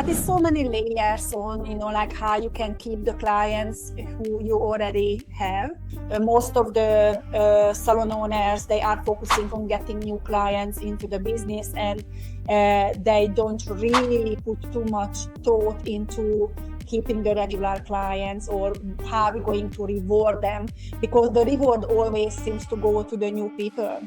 But there's so many layers on, like how you can keep the clients who you already have. Most of the salon owners, they are focusing on getting new clients into the business, and they don't really put too much thought into keeping the regular clients or how we're going to reward them, because the reward always seems to go to the new people.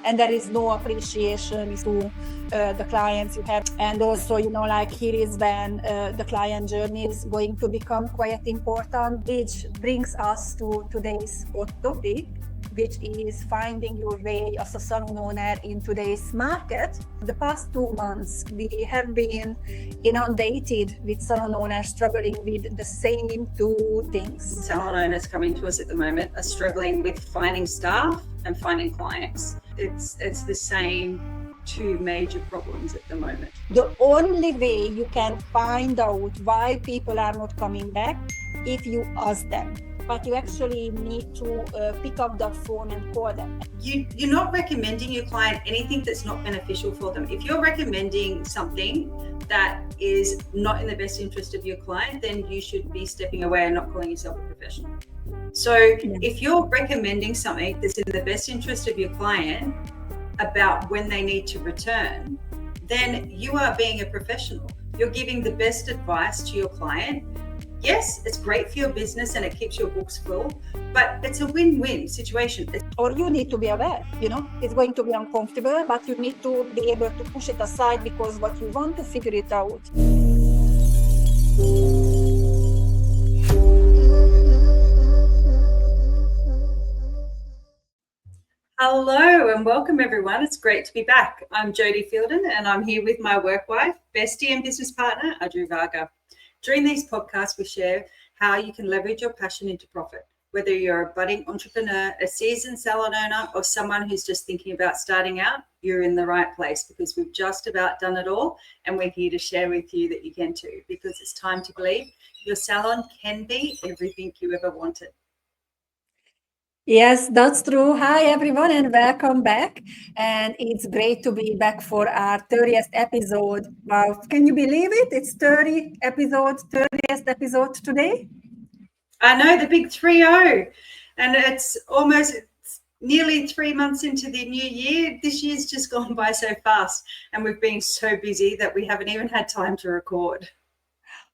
And there is no appreciation to the clients you have. And also, like here is when the client journey is going to become quite important, which brings us to today's hot topic, which is finding your way as a salon owner in today's market. The past 2 months, we have been inundated with salon owners struggling with the same two things. Salon owners coming to us at the moment are struggling with finding staff and finding clients. It's the same two major problems at the moment. The only way you can find out why people are not coming back if you ask them. But you actually need to pick up the phone and call them. You're not recommending your client anything that's not beneficial for them. If you're recommending something that is not in the best interest of your client, then you should be stepping away and not calling yourself a professional. So if you're recommending something that's in the best interest of your client about when they need to return, then you are being a professional. You're giving the best advice to your client. Yes, it's great for your business and it keeps your books full, but it's a win-win situation. Or you need to be aware, it's going to be uncomfortable, but you need to be able to push it aside because what you want to figure it out. Hello and welcome everyone. It's great to be back. I'm Jodie Fielden and I'm here with my work wife, bestie and business partner, Adri Varga. During these podcasts, we share how you can leverage your passion into profit. Whether you're a budding entrepreneur, a seasoned salon owner, or someone who's just thinking about starting out, you're in the right place because we've just about done it all and we're here to share with you that you can too, because it's time to believe your salon can be everything you ever wanted. Yes, that's true. Hi, everyone, and welcome back. And it's great to be back for our 30th episode. Wow, can you believe it? It's 30th episode today. I know, the big 3-0. And it's almost nearly 3 months into the new year. This year's just gone by so fast. And we've been so busy that we haven't even had time to record.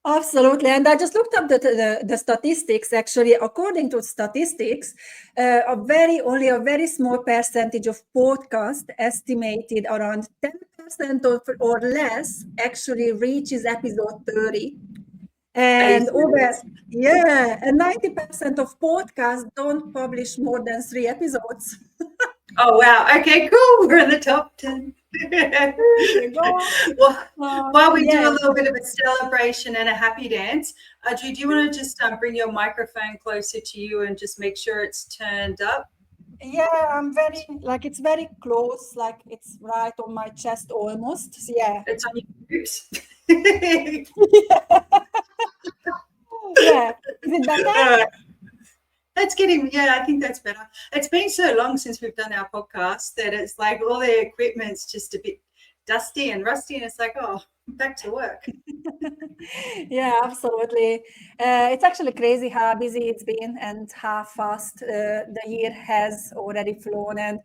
Absolutely. And I just looked up the statistics. Actually, according to statistics, only a very small percentage of podcasts, estimated around 10% or less, actually reaches episode 30. And and 90% of podcasts don't publish more than 3 episodes. Oh, wow. Okay, cool. We're in the top 10. While we do a little bit of a celebration and a happy dance, Adri, do you want to just bring your microphone closer to you and just make sure it's turned up? Yeah, it's very close, like it's right on my chest almost. Yeah. It's on your boobs. Yeah. Is it better? That's I think that's better. It's been so long since we've done our podcast that it's like all the equipment's just a bit dusty and rusty, and it's like, oh, back to work. Yeah, absolutely. It's actually crazy how busy it's been and how fast the year has already flown, and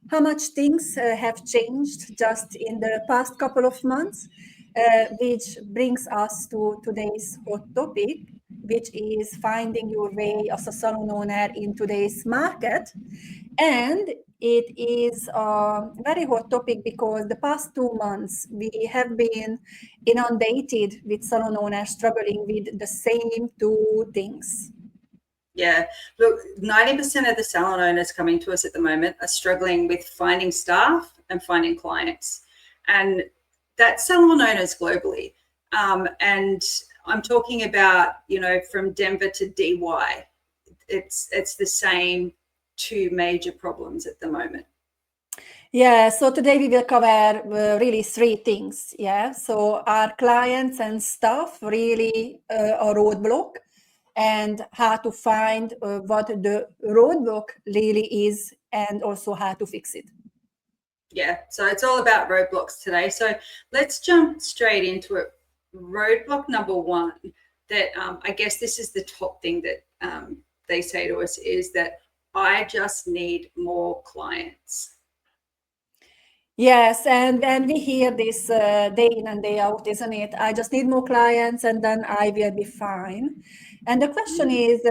how much things have changed just in the past couple of months, which brings us to today's hot topic, which is finding your way as a salon owner in today's market. And it is a very hot topic because the past 2 months, we have been inundated with salon owners struggling with the same two things. Yeah, look, 90% of the salon owners coming to us at the moment are struggling with finding staff and finding clients. And that's salon owners globally. And I'm talking about, from Denver to DY. It's the same two major problems at the moment. Yeah, so today we will cover really 3 things. Yeah, so our clients and staff really a roadblock, and how to find what the roadblock really is, and also how to fix it. Yeah, so it's all about roadblocks today. So let's jump straight into it. roadblock number one that I guess this is the top thing that they say to us is that I just need more clients. Yes, and we hear this day in and day out, isn't it? I just need more clients and then I will be fine. And the question is,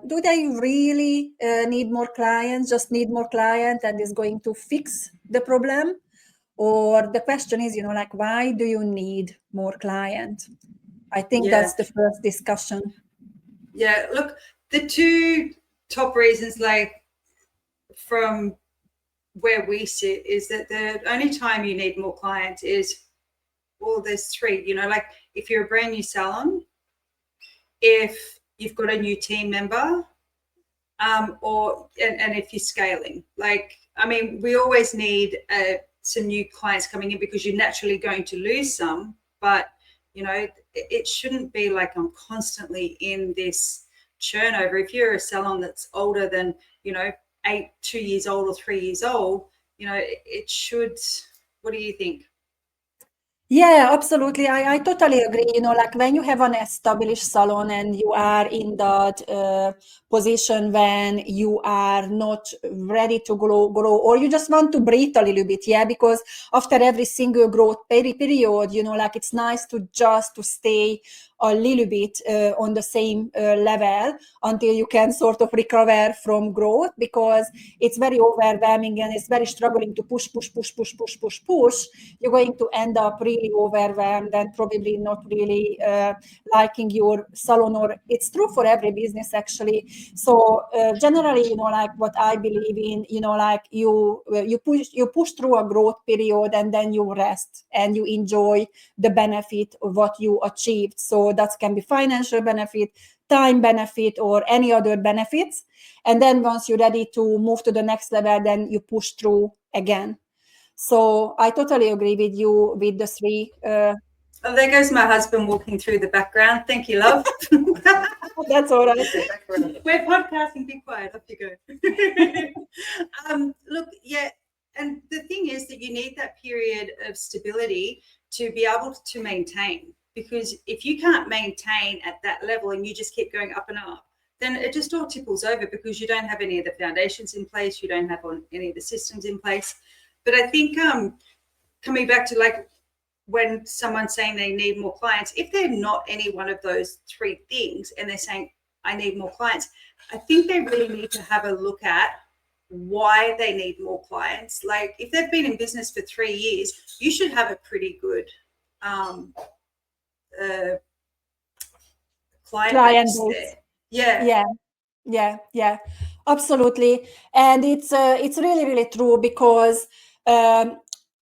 do they really need more clients, just need more clients and is going to fix the problem? Or the question is, like, why do you need more clients? I think that's the first discussion. Yeah, look, the two top reasons, like from where we sit, is that the only time you need more clients is, well, there's three, like if you're a brand new salon, if you've got a new team member, or if you're scaling. Like, I mean, we always need some new clients coming in because you're naturally going to lose some, but it shouldn't be like I'm constantly in this churn over. If you're a salon that's older than 2 years old or 3 years old, it should. What do you think? Yeah, absolutely. I totally agree. Like when you have an established salon and you are in that position when you are not ready to grow, or you just want to breathe a little bit, yeah, because after every single growth period, like it's nice to stay a little bit on the same level until you can sort of recover from growth, because it's very overwhelming and it's very struggling to push. You're going to end up really overwhelmed and probably not really liking your salon, or it's true for every business actually. So generally, like what I believe in, like you push through a growth period and then you rest and you enjoy the benefit of what you achieved. So that can be financial benefit, time benefit, or any other benefits. And then once you're ready to move to the next level, then you push through again. So I totally agree with you with the three. Oh, there goes my husband walking through the background. Thank you, love. That's all right. We're podcasting. Be quiet. Up you go. Look, yeah. And the thing is that you need that period of stability to be able to maintain. Because if you can't maintain at that level and you just keep going up and up, then it just all tipples over because you don't have any of the foundations in place. You don't have any of the systems in place. But I think coming back to like when someone's saying they need more clients, if they're not any one of those three things and they're saying, I need more clients, I think they really need to have a look at why they need more clients. Like if they've been in business for 3 years, you should have a pretty good client base there. Yeah, absolutely. And it's really, really true because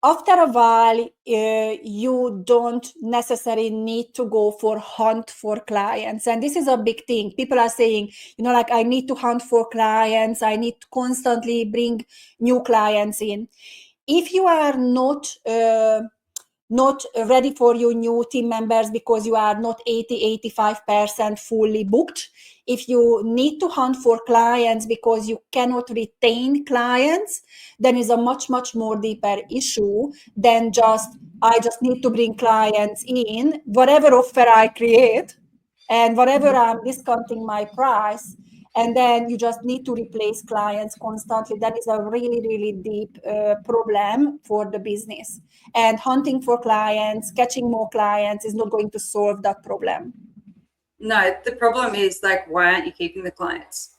after a while, you don't necessarily need to go for hunt for clients. And this is a big thing. People are saying, like I need to hunt for clients. I need to constantly bring new clients in. If you are not ready for your new team members because you are not 85% fully booked, if you need to hunt for clients because you cannot retain clients, then is a much more deeper issue than I just need to bring clients in, whatever offer I create and whatever I'm discounting my price, and then you just need to replace clients constantly. That is a really, really deep problem for the business. And hunting for clients, catching more clients is not going to solve that problem. No, the problem is like, why aren't you keeping the clients?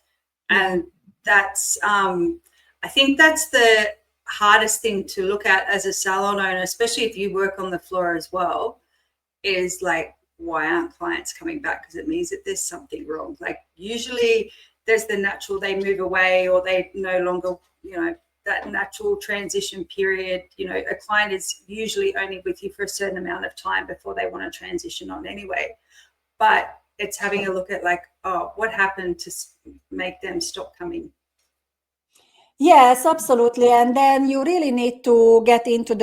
And that's, I think that's the hardest thing to look at as a salon owner, especially if you work on the floor as well, is like, why aren't clients coming back? Because it means that there's something wrong. Like usually there's the natural, they move away or they no longer, that natural transition period. A client is usually only with you for a certain amount of time before they want to transition on anyway. But it's having a look at like, oh, what happened to make them stop coming? Yes, absolutely. And then you really need to get into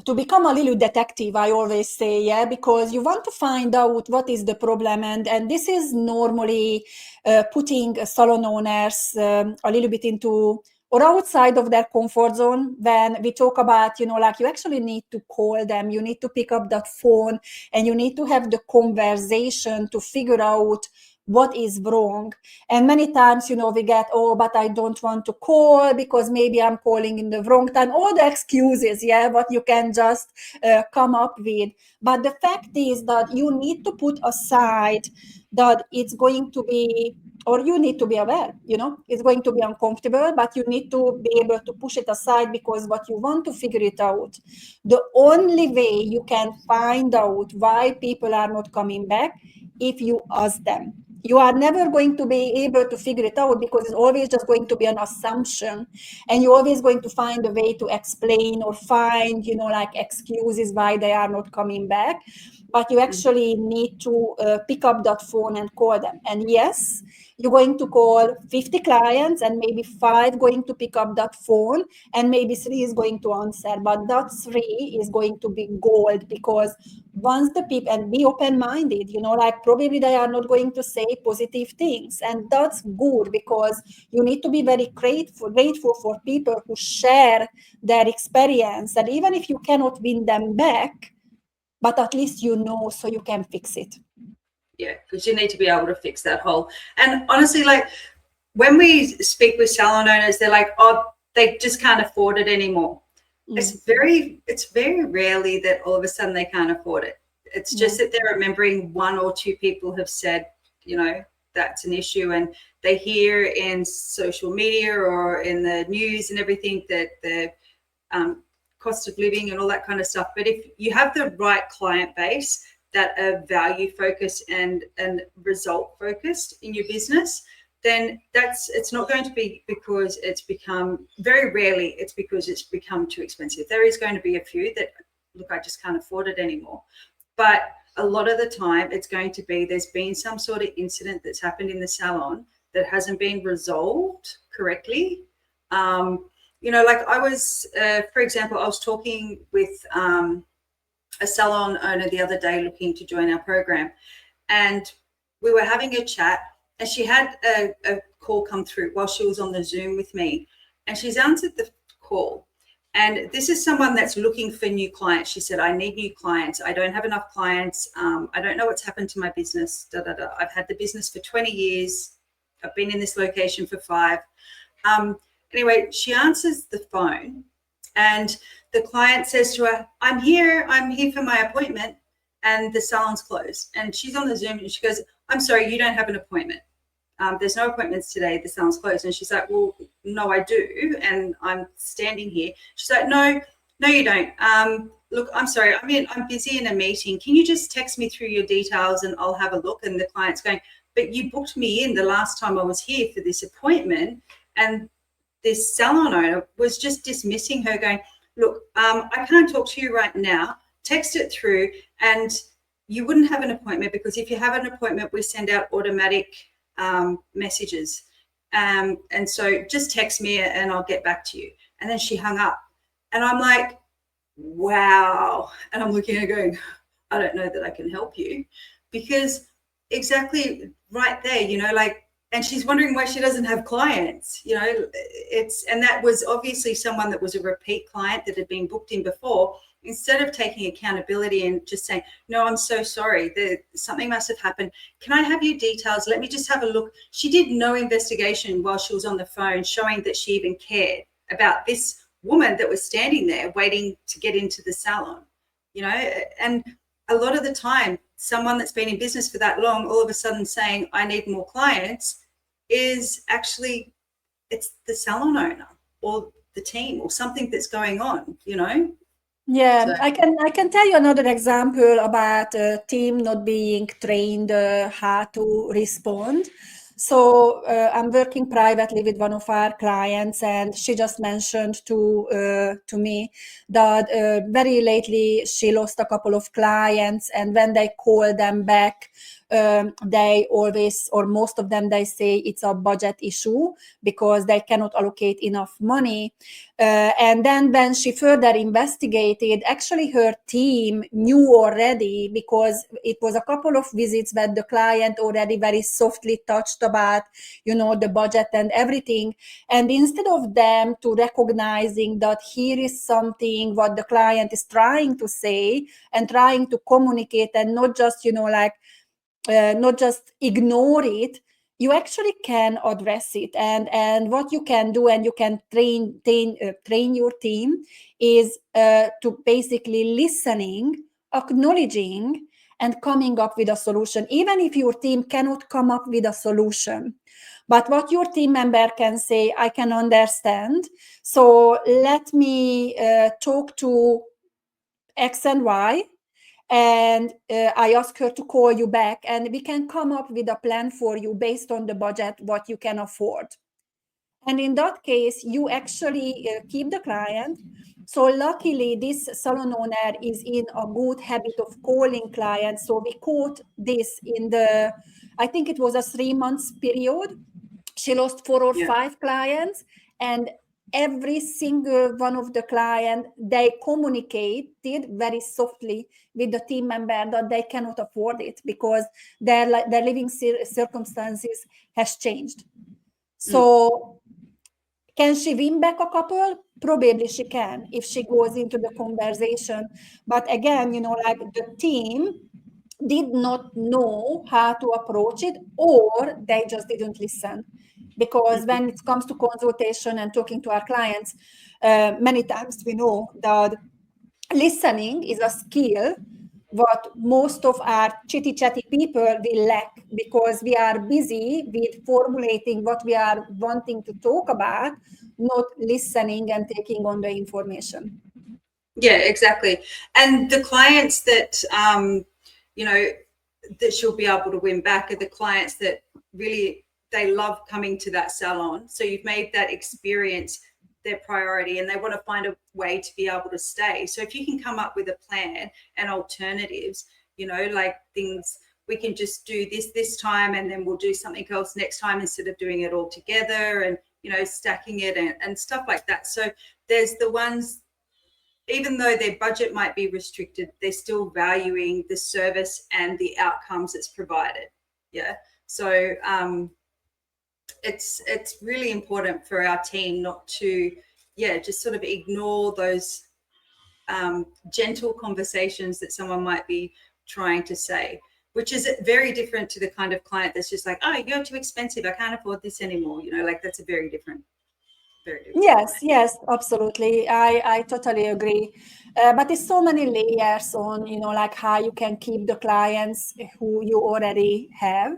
to become a little detective, I always say, yeah, because you want to find out what is the problem. And this is normally putting salon owners a little bit into or outside of their comfort zone, when we talk about, you actually need to call them, you need to pick up that phone, and you need to have the conversation to figure out what is wrong. And many times, we get, oh, but I don't want to call because maybe I'm calling in the wrong time. All the excuses, what you can just come up with. But the fact is that you need to put aside that it's going to be, or you need to be aware, it's going to be uncomfortable, but you need to be able to push it aside, because what you want to figure it out. The only way you can find out why people are not coming back, if you ask them. You are never going to be able to figure it out, because it's always just going to be an assumption, and you're always going to find a way to explain or find, excuses why they are not coming back. But you actually need to pick up that phone and call them. And yes, you're going to call 50 clients, and maybe 5 going to pick up that phone, and maybe 3 is going to answer. But that 3 is going to be gold, because once the people, and be open-minded, probably they are not going to say positive things. And that's good, because you need to be very grateful for people who share their experience. And even if you cannot win them back, but at least so you can fix it. Yeah, because you need to be able to fix that hole. And honestly, when we speak with salon owners, they're like, oh, they just can't afford it anymore. It's very rarely that all of a sudden they can't afford it. It's just that they're remembering 1 or 2 people have said, that's an issue, and they hear in social media or in the news and everything that the cost of living and all that kind of stuff. But if you have the right client base that are value focused and result focused in your business, then it's not going to be because it's become, very rarely it's because it's become too expensive. There is going to be a few that, look, I just can't afford it anymore. But a lot of the time it's going to be, there's been some sort of incident that's happened in the salon that hasn't been resolved correctly. I was, for example, I was talking with a salon owner the other day looking to join our program, and we were having a chat, and she had a call come through while she was on the Zoom with me, and she's answered the call. And this is someone that's looking for new clients. She said, I need new clients. I don't have enough clients. I don't know what's happened to my business. I've had the business for 20 years. I've been in this location for 5. Anyway, she answers the phone, and the client says to her, I'm here for my appointment, and the salon's closed. And she's on the Zoom, and she goes, I'm sorry, you don't have an appointment. There's no appointments today. The salon's closed. And she's like, well, no, I do. And I'm standing here. She's like, no, you don't. Look, I'm sorry. I'm busy in a meeting. Can you just text me through your details and I'll have a look? And the client's going, but you booked me in the last time I was here for this appointment. And this salon owner was just dismissing her, going, look, I can't talk to you right now. Text it through, and you wouldn't have an appointment, because if you have an appointment, we send out automatic messages. And so just text me and I'll get back to you. And then she hung up, and I'm like, wow. And I'm looking at her going, I don't know that I can help you, because exactly right there, and she's wondering why she doesn't have clients, and that was obviously someone that was a repeat client that had been booked in before. Instead of taking accountability and just saying, no, I'm so sorry, something must have happened. Can I have your details? Let me just have a look. She did no investigation while she was on the phone, showing that she even cared about this woman that was standing there waiting to get into the salon, and a lot of the time, someone that's been in business for that long, all of a sudden saying, I need more clients, is actually, it's the salon owner or the team or something that's going on, Yeah, So- I can tell you another example about a team not being trained how to respond. So I'm working privately with one of our clients, and she just mentioned to me that very lately she lost a couple of clients, and when they called them back, they always, or most of them, they say it's a budget issue because they cannot allocate enough money. And then when she further investigated, actually her team knew already, because it was a couple of visits that the client already very softly touched about, the budget and everything. And instead of them to recognizing that here is something what the client is trying to say and trying to communicate, and not just, not just ignore it, you actually can address it. And what you can do, and you can train your team, is to basically listening, acknowledging, and coming up with a solution, even if your team cannot come up with a solution. But what your team member can say, I can understand, so let me talk to X and Y, and I ask her to call you back, and we can come up with a plan for you based on the budget, what you can afford. And in that case, you actually keep the client. So luckily, this salon owner is in a good habit of calling clients. So we caught this in I think it was a 3 months period. She lost 4 or 5 clients, and every single one of the clients, they communicated very softly with the team member that they cannot afford it because their living circumstances has changed. So can she win back a couple? Probably she can if she goes into the conversation. But again, the team did not know how to approach it, or they just didn't listen. Because when it comes to consultation and talking to our clients, many times we know that listening is a skill what most of our chitty-chatty people will lack, because we are busy with formulating what we are wanting to talk about, not listening and taking on the information. Yeah, exactly. And the clients that, that she'll be able to win back are the clients that really, they love coming to that salon. So you've made that experience their priority, and they want to find a way to be able to stay. So if you can come up with a plan and alternatives, like things, we can just do this time, and then we'll do something else next time instead of doing it all together, and, stacking it and stuff like that. So there's the ones, even though their budget might be restricted, they're still valuing the service and the outcomes it's provided. Yeah. So it's really important for our team not to, just sort of ignore those gentle conversations that someone might be trying to say, which is very different to the kind of client that's just like, oh, you're too expensive, I can't afford this anymore. That's a very different. Yes, absolutely. I totally agree. But there's so many layers on, how you can keep the clients who you already have.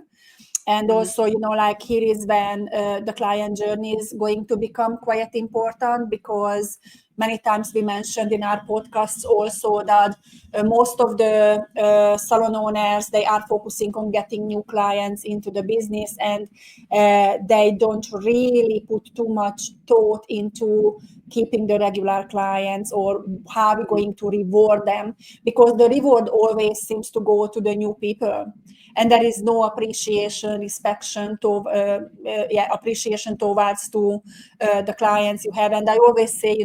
And also, here is when the client journey is going to become quite important, because many times we mentioned in our podcasts also that most of the salon owners, they are focusing on getting new clients into the business, and they don't really put too much thought into keeping the regular clients, or how we're going to reward them, because the reward always seems to go to the new people. And there is no appreciation towards to the clients you have. And I always say,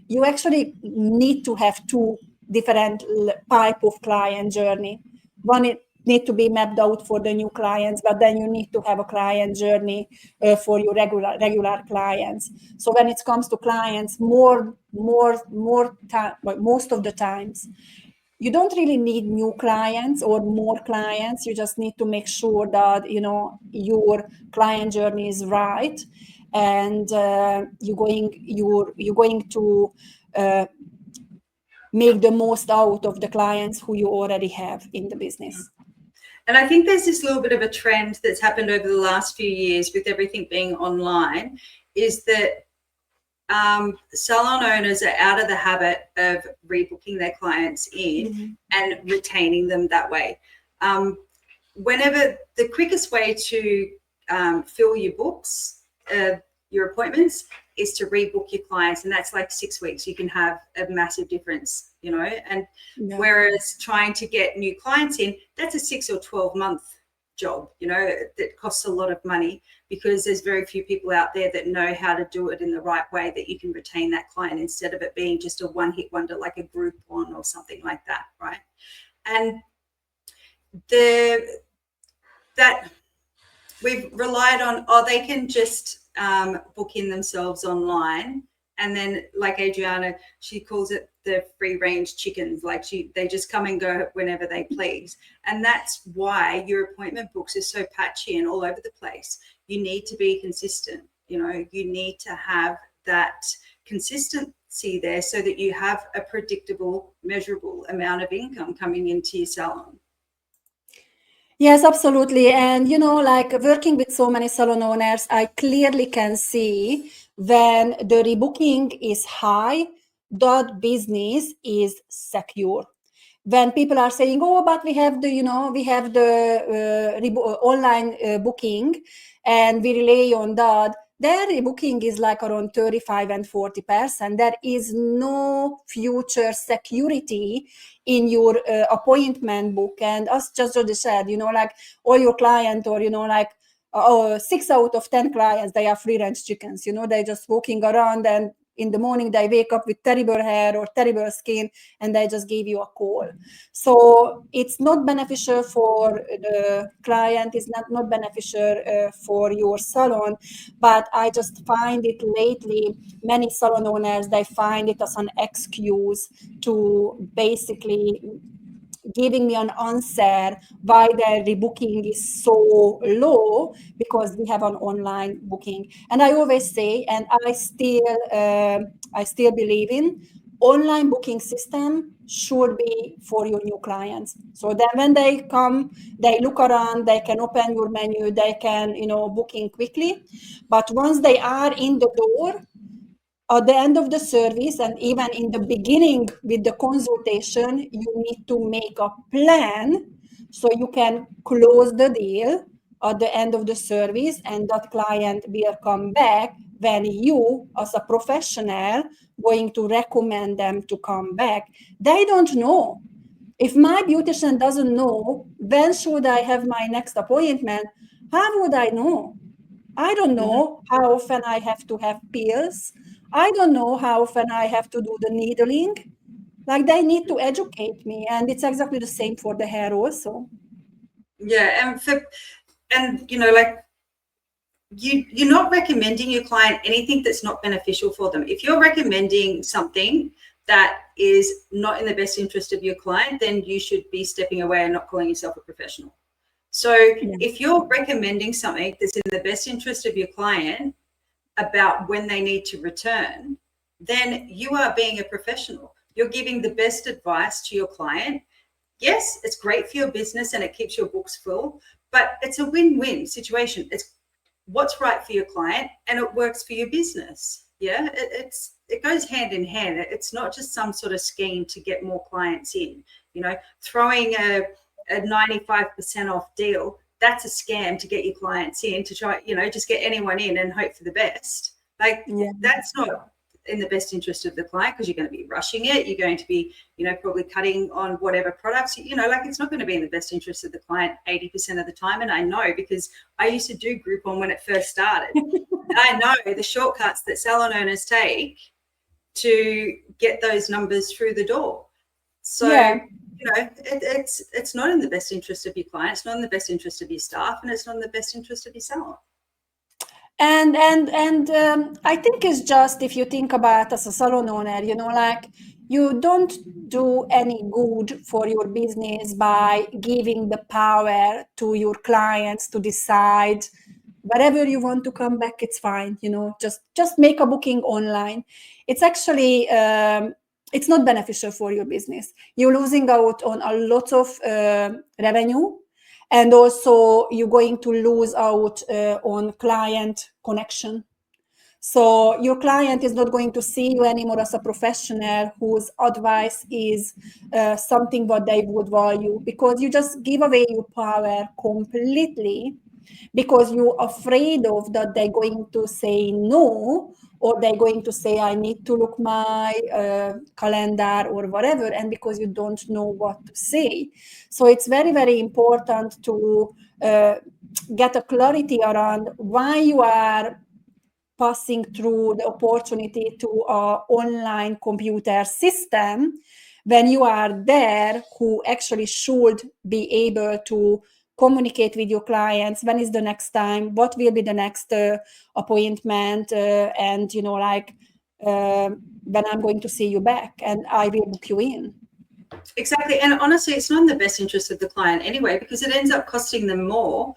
you actually need to have 2 different type of client journey. One need to be mapped out for the new clients, but then you need to have a client journey for your regular clients. So when it comes to clients, more time, most of the times, you don't really need new clients or more clients. You just need to make sure that your client journey is right, and you're going to make the most out of the clients who you already have in the business. And I think there's this little bit of a trend that's happened over the last few years with everything being online, is that salon owners are out of the habit of rebooking their clients in and retaining them that way. Whenever the quickest way to fill your books, your appointments, is to rebook your clients, and that's like 6 weeks. You can have a massive difference, you know. And whereas trying to get new clients in, that's a 6 or 12 month job, you know, that costs a lot of money, because there's very few people out there that know how to do it in the right way that you can retain that client, instead of it being just a one-hit wonder like a Groupon or something like that, right? And that we've relied on, they can just book in themselves online, and then like Adriana, she calls it the free range chickens, like they just come and go whenever they please. And that's why your appointment books are so patchy and all over the place. You need to be consistent, you know, you need to have that consistency there so that you have a predictable, measurable amount of income coming into your salon. Yes, absolutely. And, you know, like working with so many salon owners, I clearly can see when the rebooking is high, that business is secure. When people are saying, oh, but we have the, you know, we have the online booking and we rely on that, their rebooking is like around 35 and 40%. There is no future security in your appointment book. And as just Jodie said, you know, like all your client, or, you know, like 6 out of 10 clients, they are free range chickens, you know, they're just walking around, and in the morning they wake up with terrible hair or terrible skin, and they just give you a call. So it's not beneficial for the client, it's not beneficial for your salon. But I just find it lately, many salon owners, they find it as an excuse to basically giving me an answer why their rebooking is so low, because we have an online booking. And I always say, and I still believe in, online booking system should be for your new clients. So then when they come, they look around, they can open your menu, they can, you know, booking quickly. But once they are in the door, at the end of the service, and even in the beginning with the consultation, you need to make a plan so you can close the deal at the end of the service, and that client will come back when you, as a professional, going to recommend them to come back. They don't know. If my beautician doesn't know when should I have my next appointment, how would I know? I don't know how often I have to have pills. I don't know how often I have to do the needling. Like, they need to educate me, and it's exactly the same for the hair also. Yeah, and you know, like you're not recommending your client anything that's not beneficial for them. If you're recommending something that is not in the best interest of your client, then you should be stepping away and not calling yourself a professional. So if you're recommending something that's in the best interest of your client about when they need to return, then you are being a professional. You're giving the best advice to your client. Yes, it's great for your business and it keeps your books full, but it's a win-win situation. It's what's right for your client and it works for your business. Yeah, it goes hand in hand. It's not just some sort of scheme to get more clients in. You know, throwing a 95% off deal, that's a scam to get your clients in, to try, you know, just get anyone in and hope for the best. Like that's not in the best interest of the client, because you're going to be rushing it. You're going to be, you know, probably cutting on whatever products, you know, like it's not going to be in the best interest of the client 80% of the time. And I know, because I used to do Groupon when it first started. I know the shortcuts that salon owners take to get those numbers through the door. So, you know, it's not in the best interest of your client. It's not in the best interest of your staff, and it's not in the best interest of your salon. And I think it's just, if you think about as a salon owner, you know, like you don't do any good for your business by giving the power to your clients to decide wherever you want to come back, it's fine, you know, just make a booking online. It's actually it's not beneficial for your business. You're losing out on a lot of revenue, and also you're going to lose out on client connection. So your client is not going to see you anymore as a professional whose advice is something what they would value, because you just give away your power completely because you're afraid of that they're going to say no, or they're going to say, I need to look my calendar or whatever, and because you don't know what to say. So it's very, very important to get a clarity around why you are passing through the opportunity to our online computer system when you are there, who actually should be able to communicate with your clients. When is the next time? What will be the next appointment? And when I'm going to see you back, and I will book you in. Exactly. And honestly, it's not in the best interest of the client anyway, because it ends up costing them more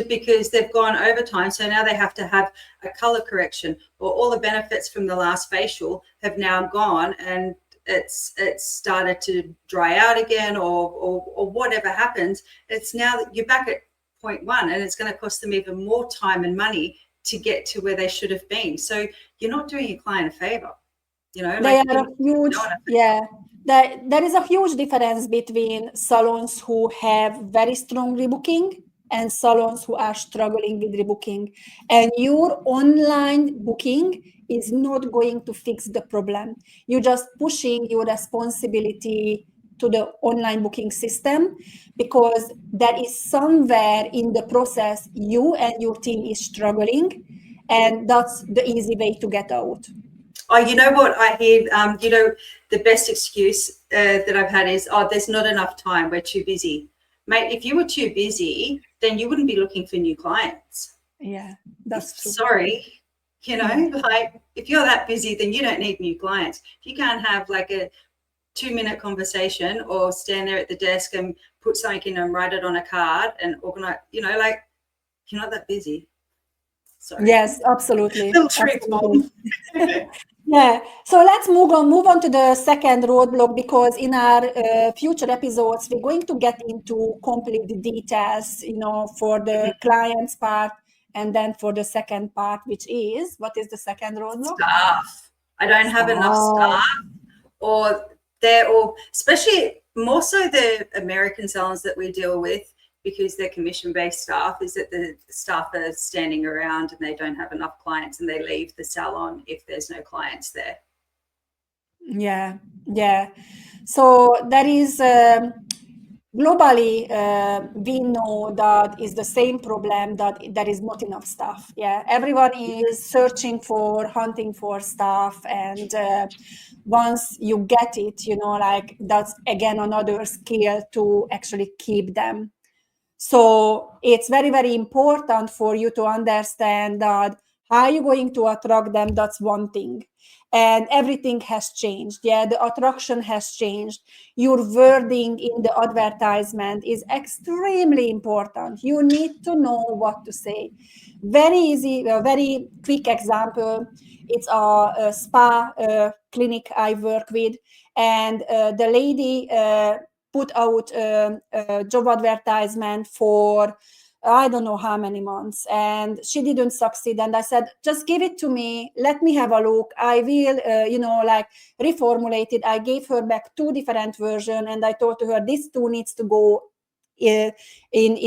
because they've gone overtime. So now they have to have a color correction, or all the benefits from the last facial have now gone, and it's started to dry out again, or whatever happens. It's now that you're back at point one, and it's going to cost them even more time and money to get to where they should have been. So you're not doing your client a favor. They are a huge, there is a huge difference between salons who have very strong rebooking and salons who are struggling with rebooking. And your online booking is not going to fix the problem. You're just pushing your responsibility to the online booking system, because there is somewhere in the process you and your team is struggling, and that's the easy way to get out. Oh, you know what I hear? The best excuse that I've had is, oh, there's not enough time. We're too busy. Mate, if you were too busy, then you wouldn't be looking for new clients. Yeah, that's true. Sorry. Like, if you're that busy, then you don't need new clients. If you can't have like a 2-minute conversation, or stand there at the desk and put something in and write it on a card and organize, like, you're not that busy. Sorry. Yes, absolutely. Little trick. Yeah. So let's move on to the second roadblock, because in our future episodes, we're going to get into complete details, for the client's part, and then for the second part, which is, what is the second roadblock? Staff. I don't have enough staff, or especially more so the American salons that we deal with, because they're commission-based staff, is that the staff are standing around and they don't have enough clients, and they leave the salon if there's no clients there. Yeah. So that is globally, we know that is the same problem, that there is not enough staff. Yeah, everyone is hunting for staff, and once you get it, that's again another skill to actually keep them. So it's very, very important for you to understand that how you're going to attract them, that's one thing. And everything has changed. Yeah, the attraction has changed. Your wording in the advertisement is extremely important. You need to know what to say. Very easy, a very quick example. It's a spa clinic I work with, and the lady put out a job advertisement for I don't know how many months, and she didn't succeed. And I said, just give it to me, let me have a look, I will reformulate it. I gave her back 2 different versions, and I told her this 2 needs to go in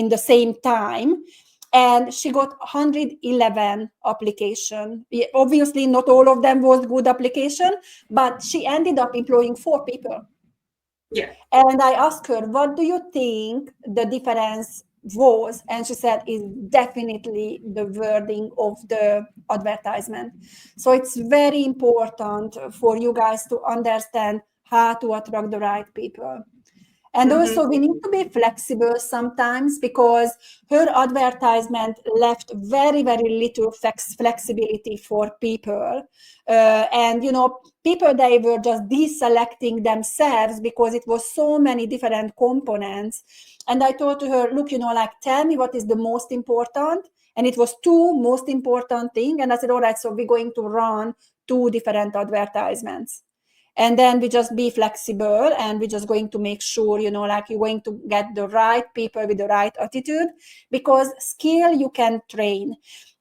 the same time. And she got 111 application. Obviously not all of them was good application, but she ended up employing 4 people. Yeah. And I asked her, what do you think the difference was? And she said, is definitely the wording of the advertisement. So it's very important for you guys to understand how to attract the right people. And also we need to be flexible sometimes, because her advertisement left very, very little flexibility for people. And, people, they were just deselecting themselves because it was so many different components. And I told to her, look, tell me what is the most important. And it was 2 most important things. And I said, all right, so we're going to run 2 different advertisements. And then we just be flexible, and we're just going to make sure, you're going to get the right people with the right attitude, because skill you can train.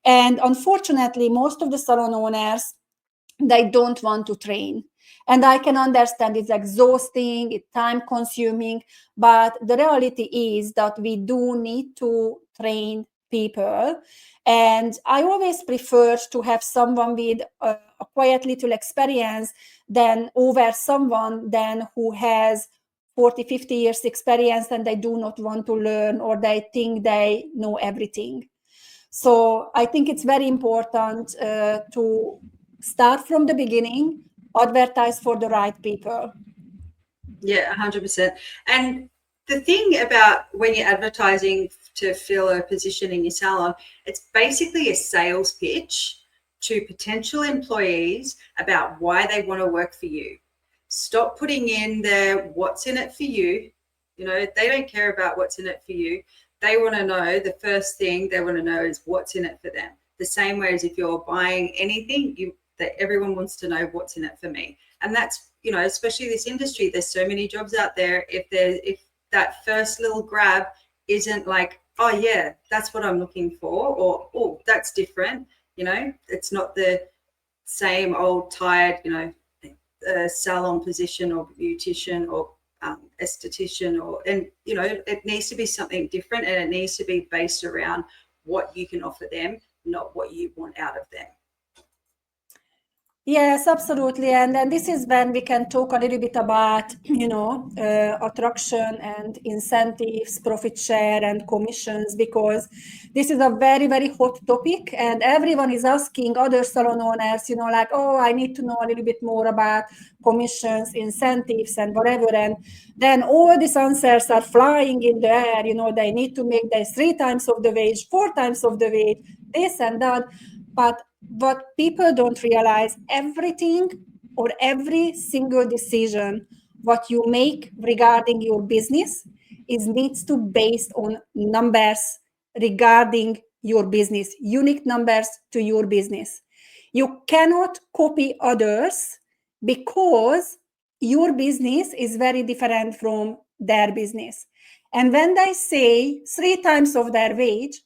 And unfortunately, most of the salon owners, they don't want to train. And I can understand it's exhausting, it's time consuming, but the reality is that we do need to train people. And I always prefer to have someone with a quiet little experience than over someone who has 40, 50 years experience and they do not want to learn, or they think they know everything. So I think it's very important to start from the beginning, advertise for the right people. Yeah, 100%. And the thing about when you're advertising to fill a position in your salon, it's basically a sales pitch to potential employees about why they want to work for you. Stop putting in the what's in it for you. You know, they don't care about what's in it for you. They want to know, the first thing they want to know is what's in it for them. The same way as if you're buying anything, that everyone wants to know what's in it for me. And that's, you know, especially this industry, there's so many jobs out there. If that first little grab isn't like, oh yeah, that's what I'm looking for, or oh, that's different, you know, it's not the same old tired, you know, salon position or beautician or esthetician, and you know, it needs to be something different, and it needs to be based around what you can offer them, not what you want out of them. Yes, absolutely. And then this is when we can talk a little bit about, attraction and incentives, profit share and commissions, because this is a very, very hot topic. And everyone is asking other salon owners, like, oh, I need to know a little bit more about commissions, incentives and whatever. And then all these answers are flying in the air. They need to make this 3 times of the wage, 4 times of the wage, this and that. But what people don't realize, everything or every single decision what you make regarding your business needs to be based on numbers regarding your business, unique numbers to your business. You cannot copy others because your business is very different from their business. And when they say 3 times of their wage,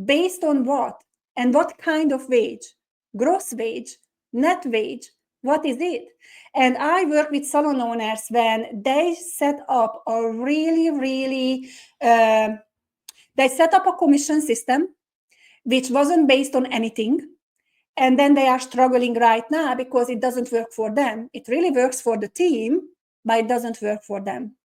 based on what? And what kind of wage? Gross wage, net wage, what is it? And I work with salon owners when they set up a really, they set up a commission system which wasn't based on anything. And then they are struggling right now because it doesn't work for them. It really works for the team, but it doesn't work for them.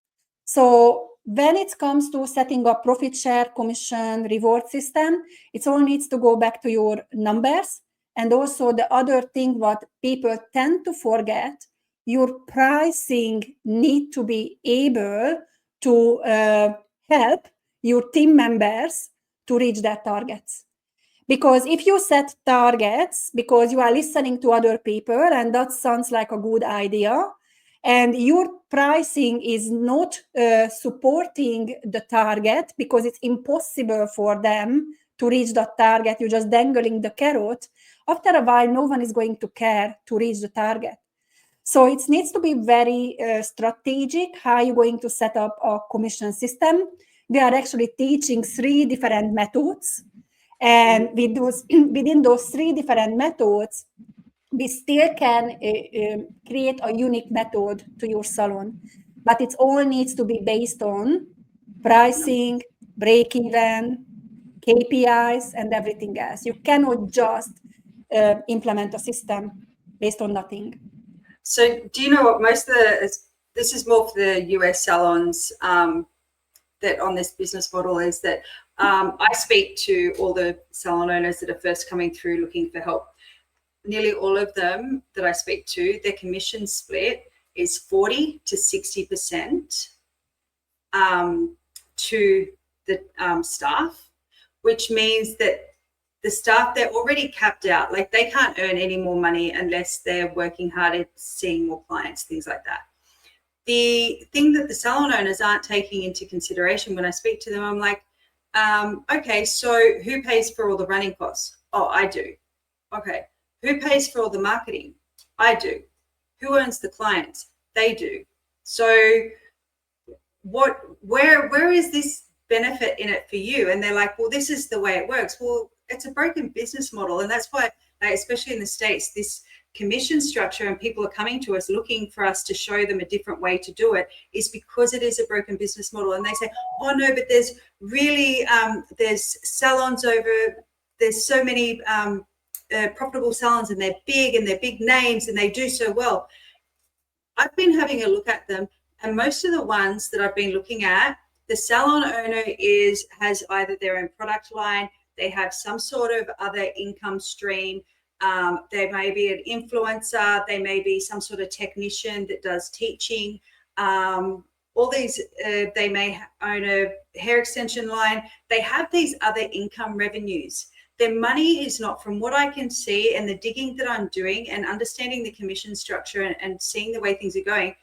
So when it comes to setting up profit share, commission, reward system, it all needs to go back to your numbers. And also the other thing what people tend to forget, your pricing need to be able to help your team members to reach their targets. Because if you set targets because you are listening to other people, and that sounds like a good idea, and your pricing is not supporting the target because it's impossible for them to reach that target, you're just dangling the carrot, after a while, no one is going to care to reach the target. So it needs to be very strategic how you're going to set up a commission system. We are actually teaching 3 different methods. And within those 3 different methods, we still can create a unique method to your salon, but it all needs to be based on pricing, break-even, KPIs, and everything else. You cannot just implement a system based on nothing. So do you know what this is more for the US salons, that on this business model is that I speak to all the salon owners that are first coming through looking for help. Nearly all of them that I speak to, their commission split is 40 to 60% to the staff, which means that the staff, they're already capped out. Like they can't earn any more money unless they're working hard at seeing more clients, things like that. The thing that the salon owners aren't taking into consideration when I speak to them, I'm like, okay, so who pays for all the running costs? Oh, I do. Okay. Who pays for all the marketing? I do. Who earns the clients? They do. So where is this benefit in it for you? And they're like, well, this is the way it works. Well, it's a broken business model. And that's why, especially in the States, commission structure and people are coming to us looking for us to show them a different way to do it is because it is a broken business model. And they say, oh no, but there's really, there's salons there's so many profitable salons and they're big names and they do so well. I've been having a look at them, and most of the ones that I've been looking at, the salon owner has either their own product line, they have some sort of other income stream, they may be an influencer, they may be some sort of technician that does teaching, all these, they may own a hair extension line, they have these other income revenues. Their money is not, from what I can see and the digging that I'm doing and understanding the commission structure and seeing the way things are going,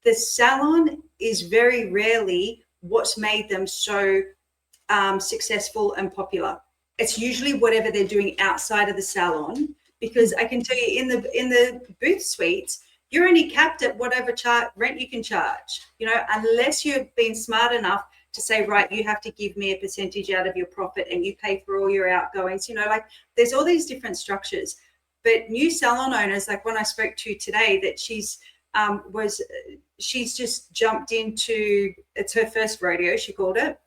the salon is very rarely what's made them so successful and popular. It's usually whatever they're doing outside of the salon, because I can tell you in the booth suites, you're only capped at whatever rent you can charge, you know, unless you've been smart enough to say, right, you have to give me a percentage out of your profit and you pay for all your outgoings, you know, like there's all these different structures. But new salon owners, like when I spoke to today, that she's just jumped into, it's her first rodeo, she called it,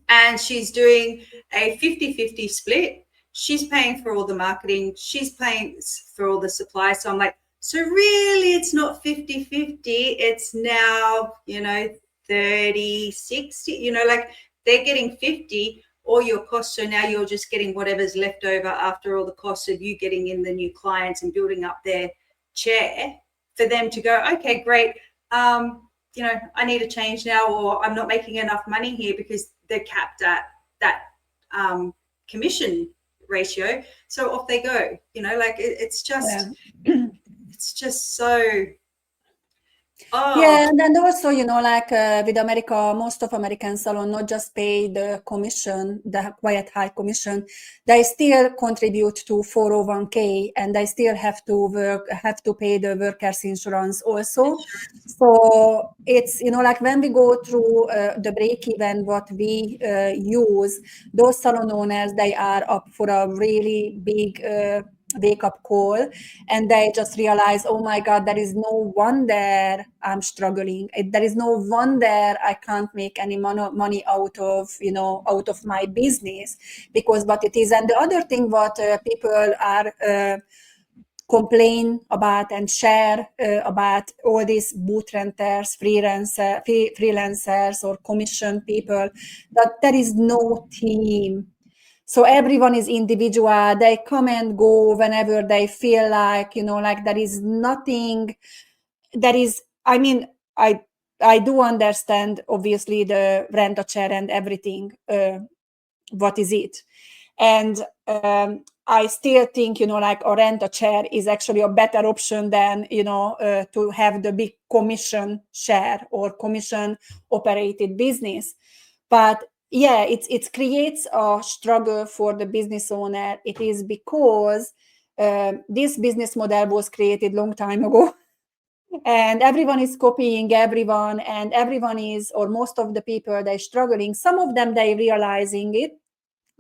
and she's doing a 50-50 split. She's paying for all the marketing, she's paying for all the supply. So I'm like, so really it's not 50-50, it's now, you know, 30-60, you know, like they're getting 50 all your costs, so now you're just getting whatever's left over after all the costs of you getting in the new clients and building up their chair for them to go, okay, great, you know, I need a change now, or I'm not making enough money here, because they're capped at that commission ratio, so off they go, you know, like it's just it's just so Yeah, and then also, you know, like with America, most of American salon not just pay the commission, the quite high commission, they still contribute to 401k, and they still have to pay the workers' insurance also. So it's, you know, like when we go through the break even, what we use, those salon owners, they are up for a really big wake-up call, and they just realize, oh my God, there is no wonder I'm struggling. There is no wonder I can't make any money out of, you know, out of my business, because what it is. And the other thing what people are complain about and share about all these booth renters, freelancers or commission people, that there is no team. So everyone is individual. They come and go whenever they feel like, you know, like there is nothing, there is, I mean, I do understand, obviously, the rent a chair and everything. What is it? And I still think, you know, like a rent a chair is actually a better option than, you know, to have the big commission share or commission operated business. But yeah, it creates a struggle for the business owner. It is because this business model was created long time ago. And everyone is copying everyone, and everyone is, or most of the people, they're struggling. Some of them, they're realizing it,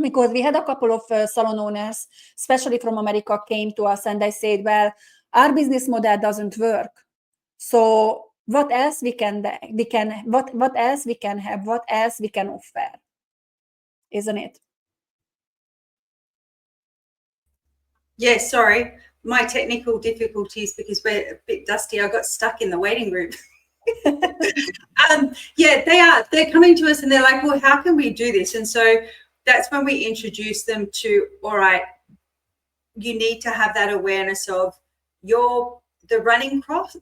because we had a couple of salon owners, especially from America, came to us and they said, well, our business model doesn't work. So what else we can what else we can have, what else we can offer, isn't it? Yeah, sorry, my technical difficulties, because we're a bit dusty. I got stuck in the waiting room. Yeah, they're coming to us and they're like, well, how can we do this? And so that's when we introduce them to, all right, you need to have that awareness of the running cost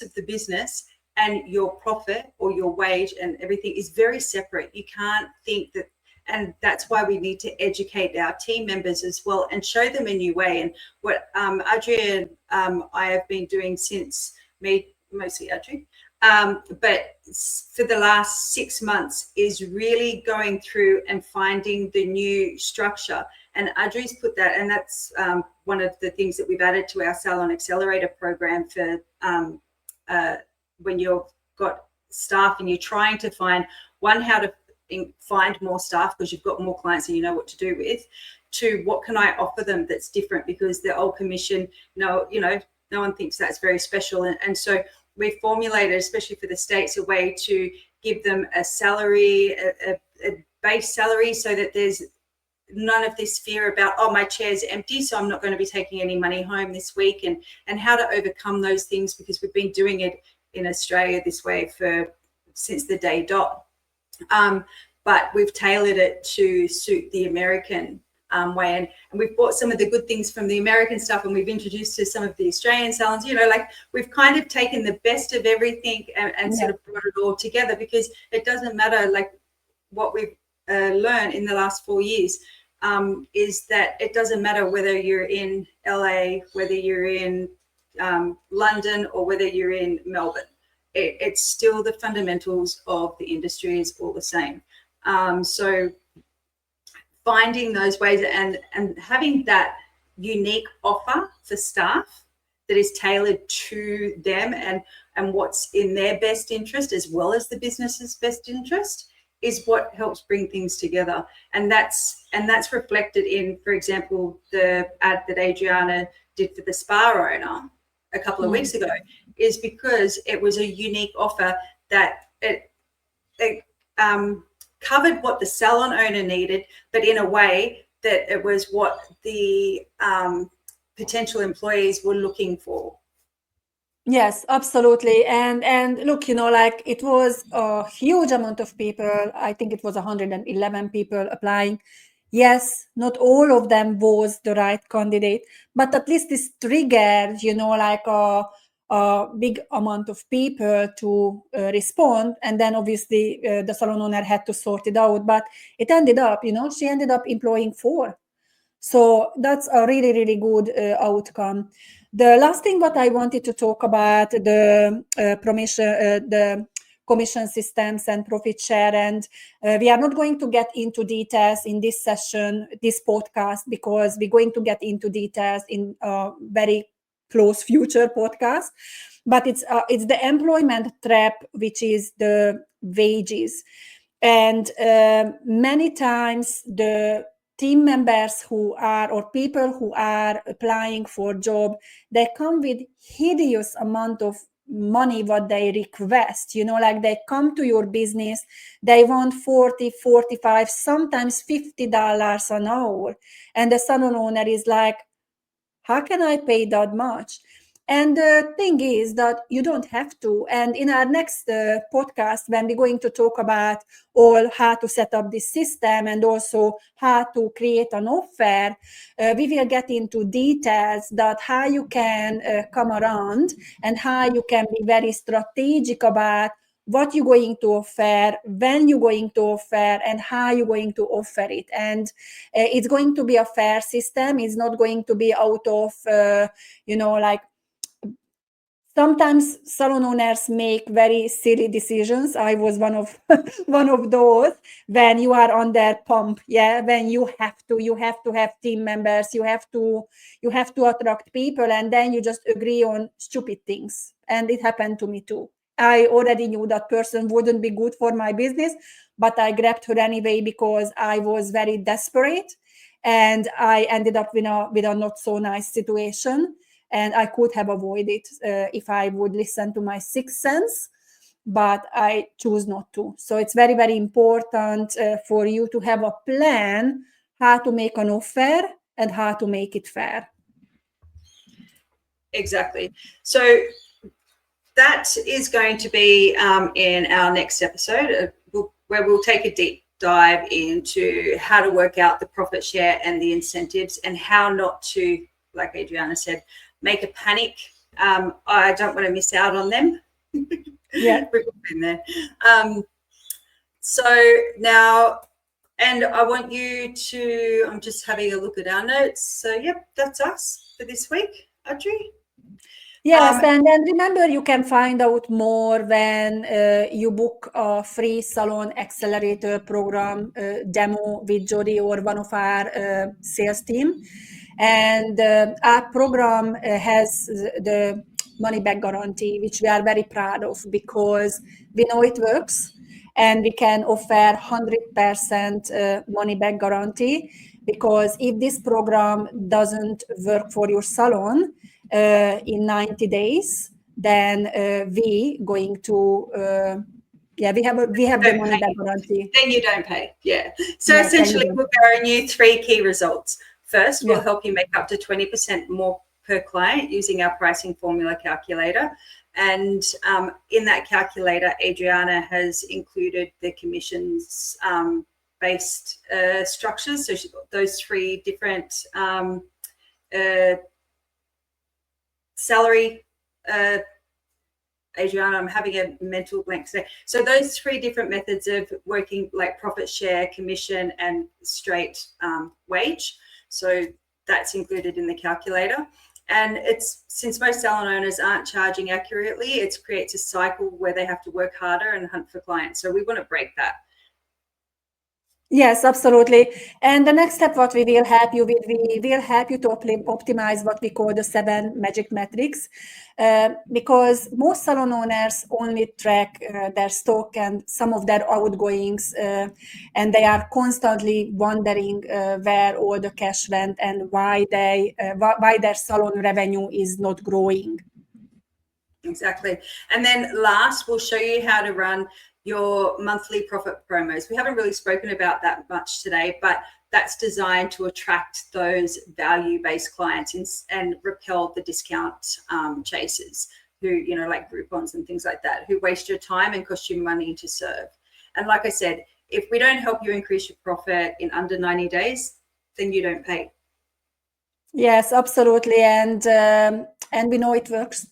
of the business, and your profit or your wage and everything is very separate. You can't think that, and that's why we need to educate our team members as well and show them a new way. And what Adri and I have been doing since mostly Adri, but for the last 6 months is really going through and finding the new structure. And Adri's put that, and that's one of the things that we've added to our Salon Accelerator program for when you've got staff and you're trying to find how to find more staff because you've got more clients and you know what to do with, to what can I offer them that's different, because the old commission, no one thinks that's very special. And so we formulated, especially for the States, a way to give them a salary, a base salary, so that there's none of this fear about, oh, my chair's empty, so I'm not going to be taking any money home this week, and how to overcome those things, because we've been doing it in Australia this way since the day dot. But we've tailored it to suit the American way, and we've bought some of the good things from the American stuff, and we've introduced to some of the Australian salons. Like we've kind of taken the best of everything and sort of brought it all together, because it doesn't matter. Like what we've learned in the last 4 years is that it doesn't matter whether you're in LA, whether you're in London, or whether you're in Melbourne. It's still the fundamentals of the industry is all the same. So finding those ways and having that unique offer for staff that is tailored to them and what's in their best interest, as well as the business's best interest, is what helps bring things together. And that's reflected in, for example, the ad that Adriana did for the spa owner a couple of weeks ago, is because it was a unique offer that it covered what the salon owner needed, but in a way that it was what the potential employees were looking for. Yes, absolutely. And look, like it was a huge amount of people. I think it was 111 people applying. Yes, not all of them was the right candidate, but at least this triggered, like a big amount of people to respond. And then obviously the salon owner had to sort it out, but it ended up, she ended up employing 4. So that's a really, really good outcome. The last thing what I wanted to talk about, the commission systems and profit share. And we are not going to get into details in this session, this podcast, because we're going to get into details in a very close future podcast. But it's the employment trap, which is the wages. And many times the team members or people who are applying for job, they come with hideous amount of money what they request, like they come to your business, they want 40, 45, sometimes $50 an hour. And the salon owner is like, how can I pay that much? And the thing is that you don't have to. And in our next podcast, when we're going to talk about all how to set up this system and also how to create an offer, we will get into details that how you can come around and how you can be very strategic about what you're going to offer, when you're going to offer, and how you're going to offer it. And it's going to be a fair system. It's not going to be out of, like, sometimes salon owners make very silly decisions. I was one of those, when you are on their pump, when you have to have team members, you have to attract people, and then you just agree on stupid things. And it happened to me too. I already knew that person wouldn't be good for my business, but I grabbed her anyway because I was very desperate, and I ended up with a not so nice situation. And I could have avoided if I would listen to my sixth sense, but I choose not to. So it's very, very important for you to have a plan how to make an offer and how to make it fair. Exactly. So that is going to be in our next episode, where we'll take a deep dive into how to work out the profit share and the incentives, and how not to, like Adriana said, make a panic. I don't want to miss out on them. Yeah. We've been there. So now, and I want you to, I'm just having a look at our notes. So, yep, that's us for this week, Adri. Yes, and then remember, you can find out more when you book a free Salon Accelerator program demo with Jodie or one of our sales team. And our program has the money back guarantee, which we are very proud of, because we know it works. and we can offer 100% money back guarantee, because if this program doesn't work for your salon in 90 days, then we going to we have the money back guarantee. Then you don't pay. Yeah. So Yeah, essentially, we're showing you 3 key results. First, we'll help you make up to 20% more per client using our pricing formula calculator. And in that calculator, Adriana has included the commissions based structures. So she's got those 3 different salary. Adriana, I'm having a mental blank today. So those 3 different methods of working, like profit share, commission, and straight wage. So that's included in the calculator. And it's, since most salon owners aren't charging accurately, it creates a cycle where they have to work harder and hunt for clients. So we want to break that. Yes, absolutely. And the next step, what we will help you with, we will help you to optimize what we call the 7 magic metrics, because most salon owners only track their stock and some of their outgoings, and they are constantly wondering where all the cash went and why their salon revenue is not growing. Exactly. And then last, we'll show you how to run your monthly profit promos. We haven't really spoken about that much today, but that's designed to attract those value-based clients and repel the discount chasers who, you know, like Groupons and things like that, who waste your time and cost you money to serve. And like I said, if we don't help you increase your profit in under 90 days, then you don't pay. Yes, absolutely, and we know it works.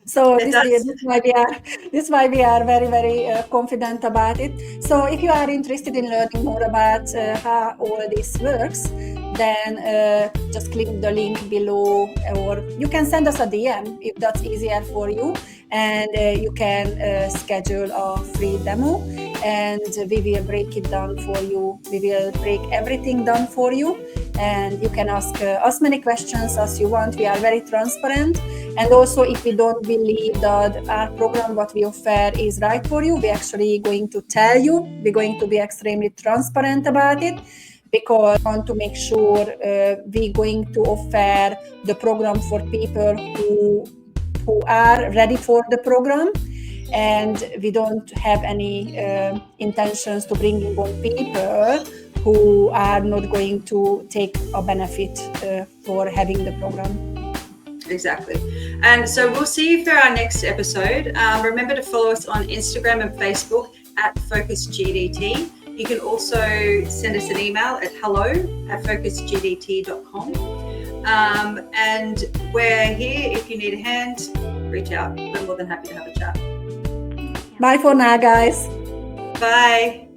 So this is why we are very, very confident about it. So if you are interested in learning more about how all this works, then just click the link below, or you can send us a DM if that's easier for you, and you can schedule a free demo, and we will break it down for you. We will break everything down for you, and you can ask as many questions as you want. We are very transparent, and also if we don't believe that our program, what we offer, is right for you, we're actually going to tell you. We're going to be extremely transparent about it, because we want to make sure we're going to offer the program for people who are ready for the program, and we don't have any intentions to bring in on people who are not going to take a benefit for having the program. Exactly. And so we'll see you for our next episode. Remember to follow us on Instagram and Facebook at FocusGDT. You can also send us an email at hello@focusgdt.com. And we're here. If you need a hand, reach out. We're more than happy to have a chat. Bye for now, guys. Bye.